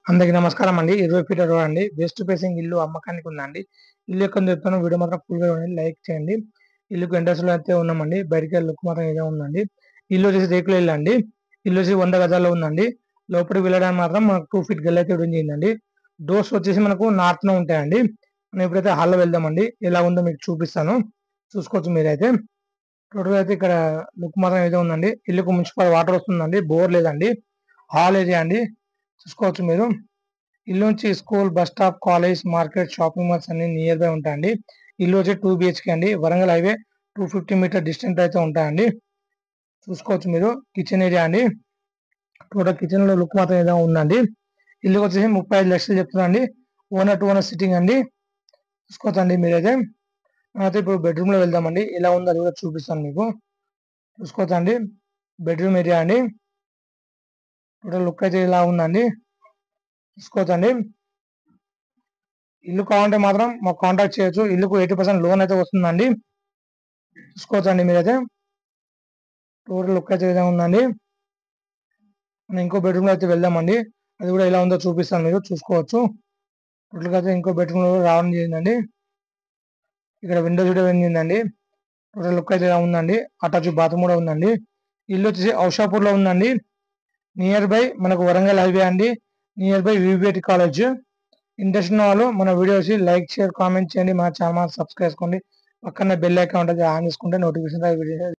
అందరికీ నమస్కారం అండి. 20 ఫీట్ల రోడ్ అండి. వెస్ట్ ఫేసింగ్ ఇల్లు అమ్మకానికి ఉందండి. ఇల్లు ఎక్కడ చెప్తాను, వీడియో మాత్రం ఫుల్గా ఉండండి, లైక్ చేయండి. ఇల్లుకు ఎంట్రన్స్ లో అయితే ఉన్నామండి. బయటికి లుక్ మాత్రం ఇదే ఉందండి. ఇల్లు వచ్చేసి రేకుల ఇల్లు అండి. ఇల్లు వచ్చి 100 గజాల్లో ఉందండి. లోపలికి వెళ్ళడానికి మాత్రం మనకు 2 ఫీట్ గల్ అయితే ఇవ్వడం చేయండి. డోర్స్ వచ్చేసి మనకు నార్త్ లో ఉంటాయండి. మనం ఇప్పుడైతే హాల్లో వెళ్దామండి. ఎలా ఉందో మీకు చూపిస్తాను, చూసుకోవచ్చు మీరైతే. టోటల్ అయితే ఇక్కడ లుక్ మాత్రం ఏదో ఉందండి. ఇల్లుకు మున్సిపల్ వాటర్ వస్తుందండి. బోర్ లేదండి. హాల్ ఏరియా అండి, చూసుకోవచ్చు మీరు. ఇల్లు నుంచి school, bus stop, college, market, shopping malls అన్ని నియర్ బై ఉంటాయండి. ఇల్లు వచ్చి 2 బిహెచ్కే అండి. వరంగల్ హైవే 250 మీటర్ డిస్టెన్స్ అయితే ఉంటాయండి. చూసుకోవచ్చు మీరు. కిచెన్ ఏరియా అండి. టోటల్ కిచెన్ లో లుక్ మాత్రం ఏదో ఉందండి. ఇల్లు వచ్చేసి 35 లక్షలు చెప్తున్నాండి. ఓనర్ టు ఓనర్ సిట్టింగ్ అండి. చూసుకోవచ్చు అండి మీరైతే. అయితే ఇప్పుడు బెడ్రూమ్ లో వెళ్దామండి. ఎలా ఉందో అది కూడా చూపిస్తాను మీకు. చూసుకోవచ్చు అండి. బెడ్రూమ్ ఏరియా అండి. టోటల్ లుక్ అయితే ఇలా ఉందండి. చూసుకోవచ్చండి. ఇల్లు కావాలంటే మాత్రం మాకు కాంటాక్ట్ చేయొచ్చు. ఇల్లుకు 80% లోన్ అయితే వస్తుందండి. చూసుకోవచ్చండి మీరైతే. టోటల్ లుక్ అయితే ఇలా ఉందండి. మనం ఇంకో బెడ్రూమ్ లో అయితే వెళ్దామండి. అది కూడా ఎలా ఉందో చూపిస్తాను, మీరు చూసుకోవచ్చు. టోటల్ అయితే ఇంకో బెడ్రూమ్ లో రావడం జరిగిందండి. ఇక్కడ విండోస్ కూడా వెళ్ళిందండి. టోటల్ లుక్ అయితే ఇలా ఉందండి. అటాచ్ బాత్రూమ్ కూడా ఉందండి. ఇల్లు వచ్చేసి ఔషాపూర్ లో ఉందండి. నియర్ బై మనకు వరంగల్ హైవే అండి. Near by VVIT college. Interest ఉన్న వాళ్ళు మన వీడియోస్ లైక్, షేర్, కామెంట్ చేయండి. మన ఛానల్ సబ్స్క్రైబ్ చేసుకోండి. పక్కన బెల్ ఐకాన్ ఉంటుంది, ఆన్ చేసుకుంటే నోటిఫికేషన్